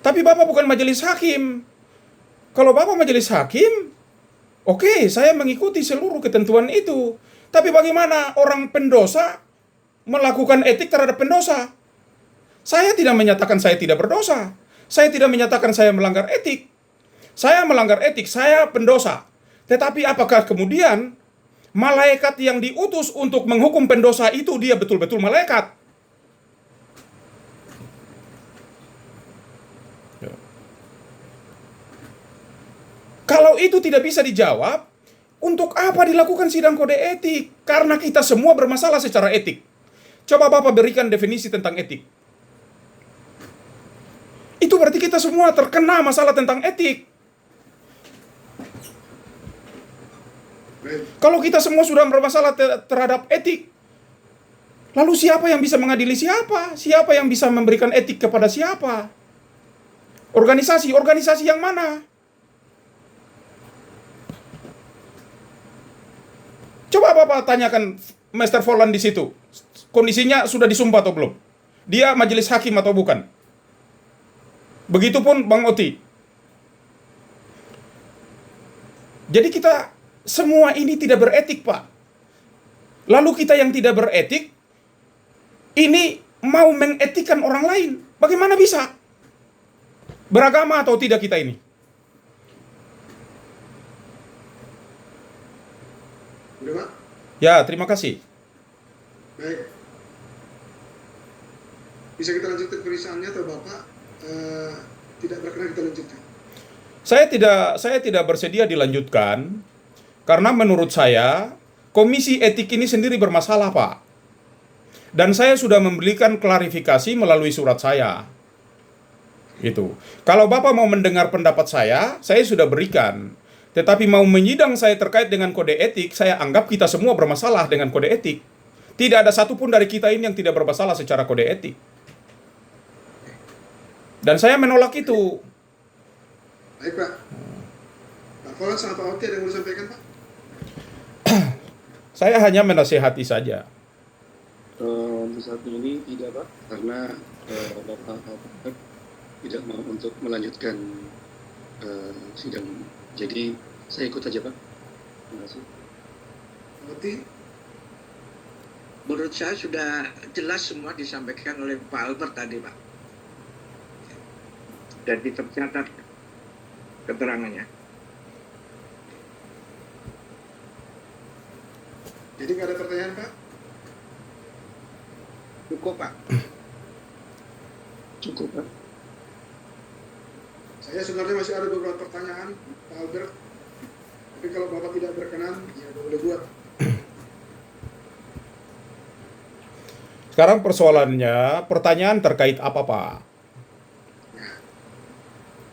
Tapi Bapak bukan majelis hakim. Kalau Bapak majelis hakim, oke, saya mengikuti seluruh ketentuan itu. Tapi bagaimana orang pendosa melakukan etik terhadap pendosa? Saya tidak menyatakan saya tidak berdosa. Saya tidak menyatakan saya melanggar etik. Saya melanggar etik, saya pendosa. Tetapi apakah kemudian malaikat yang diutus untuk menghukum pendosa itu dia betul-betul malaikat? Kalau itu tidak bisa dijawab, untuk apa dilakukan sidang kode etik? Karena kita semua bermasalah secara etik. Coba Bapak berikan definisi tentang etik. Itu berarti kita semua terkena masalah tentang etik. Kalau kita semua sudah bermasalah terhadap etik, lalu siapa yang bisa mengadili siapa? Siapa yang bisa memberikan etik kepada siapa? Organisasi yang mana? Coba Bapak tanyakan Master Volland di situ. Kondisinya sudah disumpah atau belum? Dia majelis hakim atau bukan? Begitupun Bang Oti. Jadi kita semua ini tidak beretik, Pak. Lalu kita yang tidak beretik, ini mau mengetikan orang lain. Bagaimana bisa? Beragama atau tidak kita ini? Udah, Pak? Ya, terima kasih. Baik. Bisa kita lanjutkan pemeriksaannya atau Bapak tidak berkenan kita lanjutkan? Saya tidak bersedia dilanjutkan karena menurut saya Komisi Etik ini sendiri bermasalah, Pak. Dan saya sudah memberikan klarifikasi melalui surat saya. Itu. Kalau Bapak mau mendengar pendapat saya sudah berikan. Tetapi mau menyidang saya terkait dengan kode etik, saya anggap kita semua bermasalah dengan kode etik. Tidak ada satupun dari kita ini yang tidak bermasalah secara kode etik. Dan saya menolak itu. Baik, Pak. Pak Volland sama Pak Oti ada yang mau disampaikan, Pak? Saya hanya menasihati saja. Saat ini tidak, Pak, karena Bapak tidak mau untuk melanjutkan sidang. Jadi saya ikut aja, Pak. Terima kasih. Pak Oti? Menurut saya sudah jelas semua disampaikan oleh Pak Albert tadi, Pak. Jadi tercatat keterangannya. Jadi nggak ada pertanyaan, Pak? Cukup, Pak. Cukup, Pak. Saya sebenarnya masih ada beberapa pertanyaan, Pak Albert. Tapi kalau Bapak tidak berkenan, ya boleh buat. Sekarang persoalannya, pertanyaan terkait apa, Pak? Nah,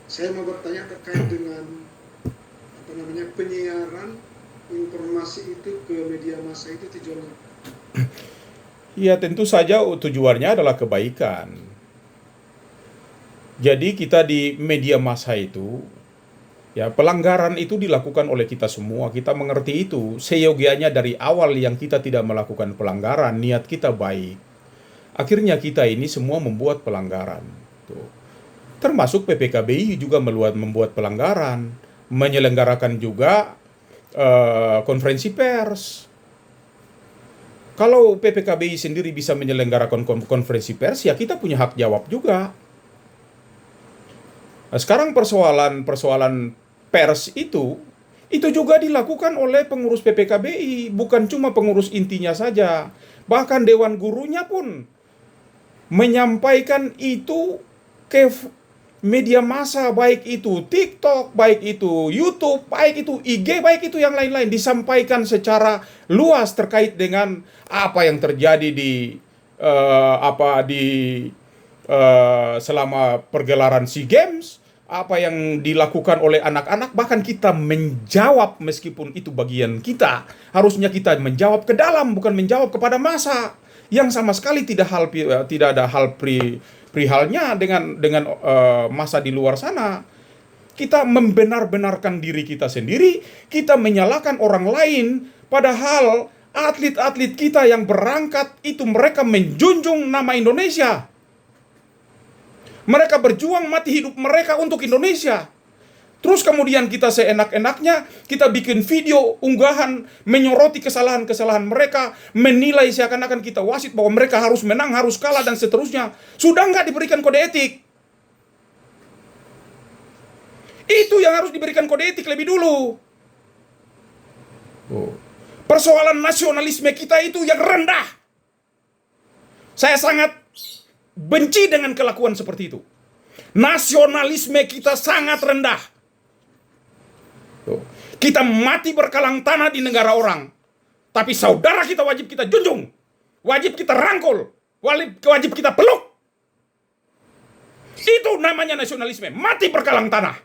saya mau bertanya terkait dengan penyiaran informasi itu ke media massa itu tujuannya. Ya tentu saja tujuannya adalah kebaikan. Jadi kita di media massa itu, ya pelanggaran itu dilakukan oleh kita semua. Kita mengerti itu. Seyogianya dari awal yang kita tidak melakukan pelanggaran, niat kita baik. Akhirnya kita ini semua membuat pelanggaran. Tuh. Termasuk PPKBI juga membuat pelanggaran. Menyelenggarakan juga konferensi pers. Kalau PPKBI sendiri bisa menyelenggarakan konferensi pers, ya kita punya hak jawab juga. Nah, sekarang persoalan pers itu juga dilakukan oleh pengurus PPKBI, bukan cuma pengurus intinya saja. Bahkan Dewan Gurunya pun menyampaikan itu ke media massa, baik itu TikTok, baik itu YouTube, baik itu IG, baik itu yang lain-lain, disampaikan secara luas terkait dengan apa yang terjadi selama pergelaran SEA Games, apa yang dilakukan oleh anak-anak. Bahkan kita menjawab, meskipun itu bagian kita, harusnya kita menjawab ke dalam, bukan menjawab kepada massa yang sama sekali tidak ada hal perihalnya dengan massa di luar sana. Kita membenar-benarkan diri kita sendiri, kita menyalahkan orang lain, padahal atlet-atlet kita yang berangkat itu mereka menjunjung nama Indonesia. Mereka berjuang mati hidup mereka untuk Indonesia. Terus kemudian kita seenak-enaknya, kita bikin video, unggahan, menyoroti kesalahan-kesalahan mereka, menilai seakan-akan kita wasit bahwa mereka harus menang, harus kalah, dan seterusnya. Sudah nggak diberikan kode etik. Itu yang harus diberikan kode etik lebih dulu. Persoalan nasionalisme kita itu yang rendah. Saya sangat benci dengan kelakuan seperti itu. Nasionalisme kita sangat rendah. Kita mati berkalang tanah di negara orang, tapi saudara kita wajib kita junjung, wajib kita rangkul, wajib kita peluk. Itu namanya nasionalisme, mati berkalang tanah.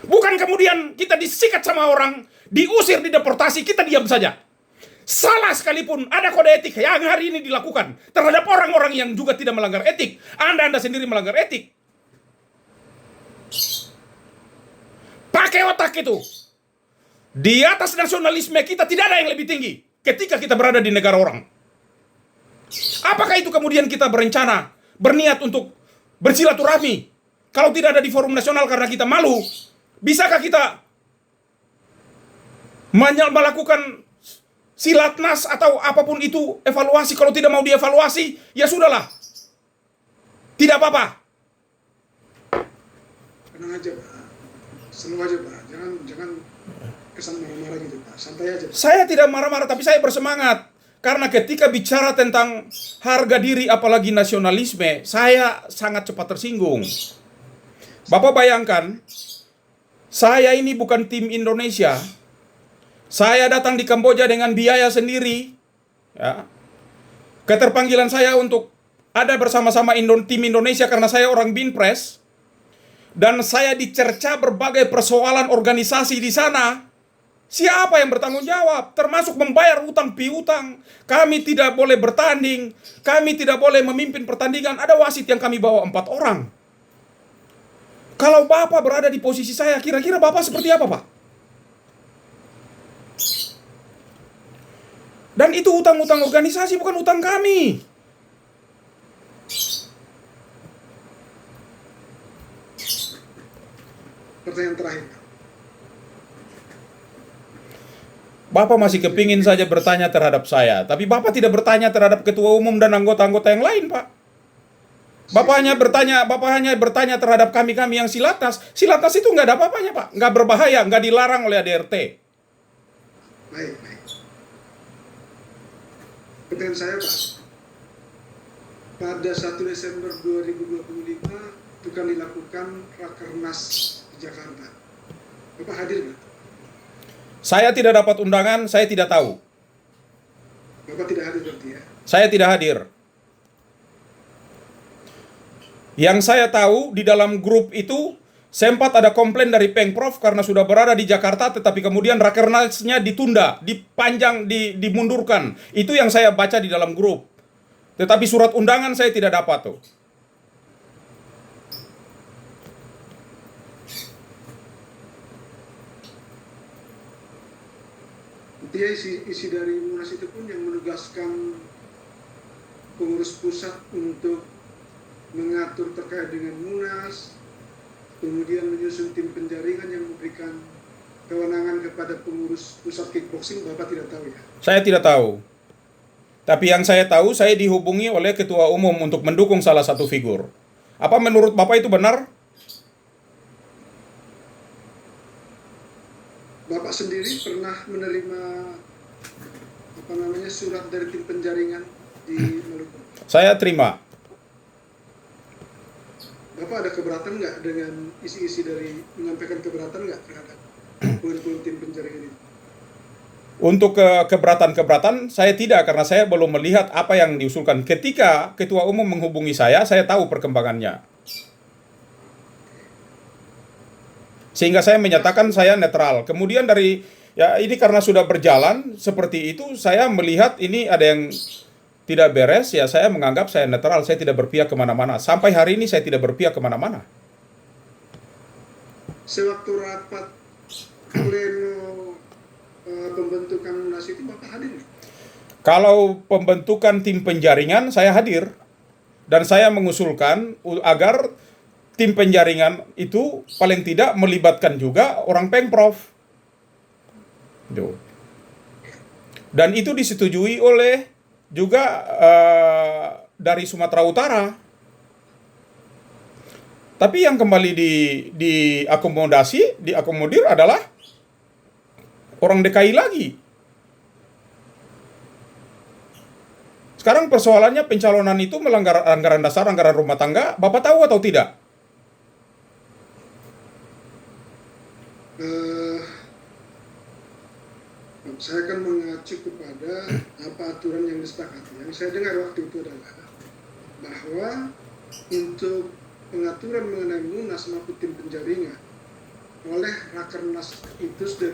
Bukan kemudian kita disikat sama orang, diusir, dideportasi, kita diam saja. Salah sekalipun ada kode etik yang hari ini dilakukan terhadap orang-orang yang juga tidak melanggar etik. Anda sendiri melanggar etik. Pakai otak itu. Di atas nasionalisme kita tidak ada yang lebih tinggi ketika kita berada di negara orang. Apakah itu kemudian kita berencana, berniat untuk bersilaturahmi kalau tidak ada di forum nasional karena kita malu? Bisakah kita melakukan silatnas atau apapun itu, evaluasi? Kalau tidak mau dievaluasi, ya sudahlah, tidak apa-apa. Tenang aja, Pak. Slow aja, Pak. Jangan kesan marah-marah gitu, Pak. Santai aja, Pak. Saya tidak marah-marah, tapi saya bersemangat. Karena ketika bicara tentang harga diri apalagi nasionalisme, saya sangat cepat tersinggung. Bapak bayangkan, saya ini bukan tim Indonesia. Saya datang di Kamboja dengan biaya sendiri. Ya. Keterpanggilan saya untuk ada bersama-sama tim Indonesia karena saya orang Binpres. Dan saya dicerca berbagai persoalan organisasi di sana. Siapa yang bertanggung jawab? Termasuk membayar utang piutang. Kami tidak boleh bertanding. Kami tidak boleh memimpin pertandingan. Ada wasit yang kami bawa 4 orang. Kalau Bapak berada di posisi saya, kira-kira Bapak seperti apa, Pak? Dan itu utang-utang organisasi, bukan utang kami. Pertanyaan terakhir, Pak. Bapak masih kepingin saja bertanya terhadap saya, tapi Bapak tidak bertanya terhadap ketua umum dan anggota-anggota yang lain, Pak. Bapak hanya bertanya terhadap kami yang silatnas. Silatnas itu nggak ada apa-apanya, Pak. Nggak berbahaya, nggak dilarang oleh ADRT. Baik. Pertanyaan saya, Pak. Pada 1 Desember 2025 itu kan dilakukan Rakernas di Jakarta. Bapak hadir nggak? Saya tidak dapat undangan, saya tidak tahu. Bapak tidak hadir berarti ya? Saya tidak hadir. Yang saya tahu di dalam grup itu sempat ada komplain dari Pengprov karena sudah berada di Jakarta tetapi kemudian rakernasnya ditunda, dipanjang, dimundurkan. Itu yang saya baca di dalam grup. Tetapi surat undangan saya tidak dapat tuh. Dia isi dari Munas itu pun yang menugaskan pengurus pusat untuk mengatur terkait dengan Munas, kemudian menyusun tim penjaringan yang memberikan kewenangan kepada pengurus pusat kickboxing. Bapak tidak tahu ya? Saya tidak tahu. Tapi yang saya tahu, saya dihubungi oleh ketua umum untuk mendukung salah satu figur. Apa menurut Bapak itu benar? Bapak sendiri pernah menerima surat dari tim penjaringan di Maluku? Saya terima. Bapak ada keberatan nggak dengan isi-isi dari menyampaikan keberatan nggak terhadap poin-poin tim penjaringan itu? Untuk keberatan-keberatan saya tidak, karena saya belum melihat apa yang diusulkan. Ketika ketua umum menghubungi saya tahu perkembangannya. Sehingga saya menyatakan saya netral. Kemudian ini karena sudah berjalan seperti itu, saya melihat ini ada yang tidak beres, ya saya menganggap saya netral, saya tidak berpihak kemana-mana. Sampai hari ini saya tidak berpihak kemana-mana. Sewaktu rapat pleno pembentukan Munas itu Bapak hadir nggak? Kalau pembentukan tim penjaringan, saya hadir. Dan saya mengusulkan agar tim penjaringan itu paling tidak melibatkan juga orang Pemprov. Tuh. Dan itu disetujui oleh juga dari Sumatera Utara. Tapi yang kembali diakomodir adalah orang DKI lagi. Sekarang persoalannya pencalonan itu melanggar anggaran dasar, anggaran rumah tangga. Bapak tahu atau tidak? Saya akan mengacu kepada apa aturan yang disepakati. Yang saya dengar waktu itu adalah bahwa untuk pengaturan mengenai Munas maupun tim penjaringan oleh Rakernas itu sudah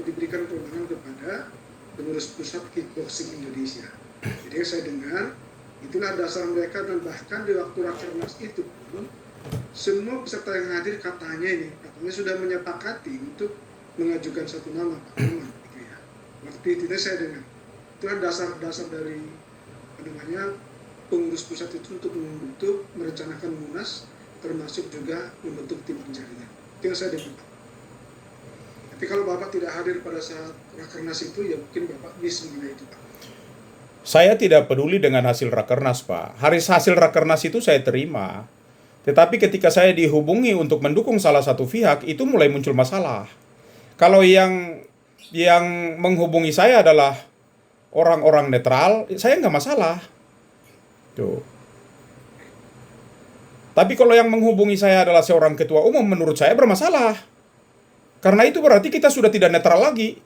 diberikan kewenangan kepada pengurus pusat kickboxing Indonesia. Jadi yang saya dengar itulah dasar mereka, dan bahkan di waktu Rakernas itu pun semua peserta yang hadir katanya sudah menyepakati untuk mengajukan satu nama Pak Maman, gitu ya. Waktu itu saya dengar itulah dasar dari pengurus pusat itu untuk membentuk, merencanakan Munas, termasuk juga membentuk tim penjaringan. Itu yang saya dengar. Tapi kalau Bapak tidak hadir pada saat Rakernas itu, ya mungkin Bapak miss mengenai itu, Pak. Saya tidak peduli dengan hasil Rakernas, Pak. Hasil Rakernas itu saya terima. Tetapi ketika saya dihubungi untuk mendukung salah satu pihak, itu mulai muncul masalah. Kalau yang menghubungi saya adalah orang-orang netral, saya nggak masalah. Tuh. Tapi kalau yang menghubungi saya adalah seorang ketua umum, menurut saya bermasalah. Karena itu berarti kita sudah tidak netral lagi.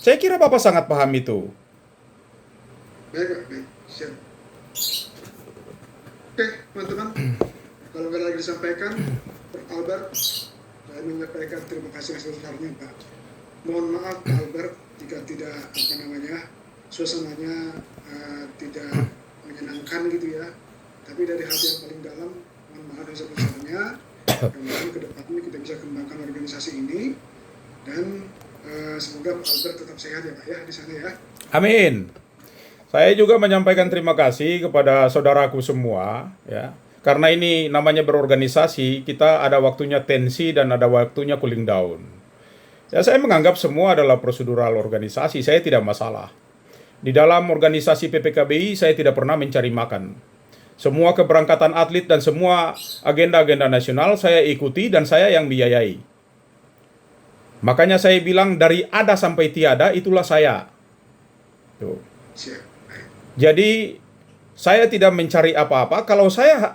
Saya kira Bapak sangat paham itu. Baik, Pak. Baik. Siap. Oke, teman-teman. Kalau nggak ada lagi disampaikan, Pak Albert, saya menyampaikan terima kasih sebesar-besarnya, Pak. Mohon maaf, Pak Albert, jika tidak suasananya tidak menyenangkan gitu ya. Tapi dari hati yang paling dalam, mohon maaf yang sebesarnya. Mudah-mudahan ke depannya kita bisa kembangkan organisasi ini, dan semoga Pak Albert tetap sehat ya Pak ya di sana ya. Amin. Saya juga menyampaikan terima kasih kepada saudaraku semua ya. Karena ini namanya berorganisasi, kita ada waktunya tensi dan ada waktunya cooling down. Ya, saya menganggap semua adalah prosedural organisasi, saya tidak masalah. Di dalam organisasi PPKBI saya tidak pernah mencari makan. Semua keberangkatan atlet dan semua agenda-agenda nasional saya ikuti dan saya yang biayai. Makanya saya bilang dari ada sampai tiada itulah saya. Tuh. Jadi saya tidak mencari apa-apa. Kalau saya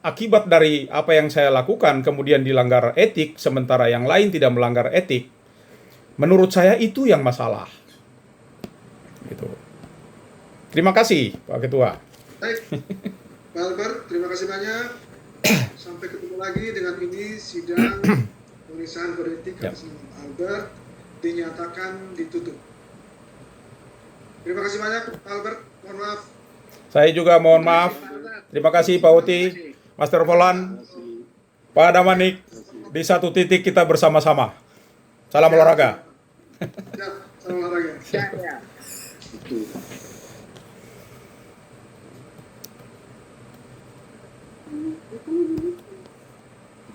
akibat dari apa yang saya lakukan kemudian dilanggar etik, sementara yang lain tidak melanggar etik, menurut saya itu yang masalah. Gitu. Terima kasih Pak Ketua. Baik, Pak Albert, terima kasih banyak. Sampai ketemu lagi. Dengan ini sidang pemeriksaan kode etik atas nama Pak Albert dinyatakan ditutup. Terima kasih banyak Pak Albert. Mohon maaf. Saya juga mohon maaf. Terima kasih Pak Uti, Master Volan, Pak Damanik. Di satu titik kita bersama-sama. Salam olahraga. Ya, salam olahraga. Ya. Itu.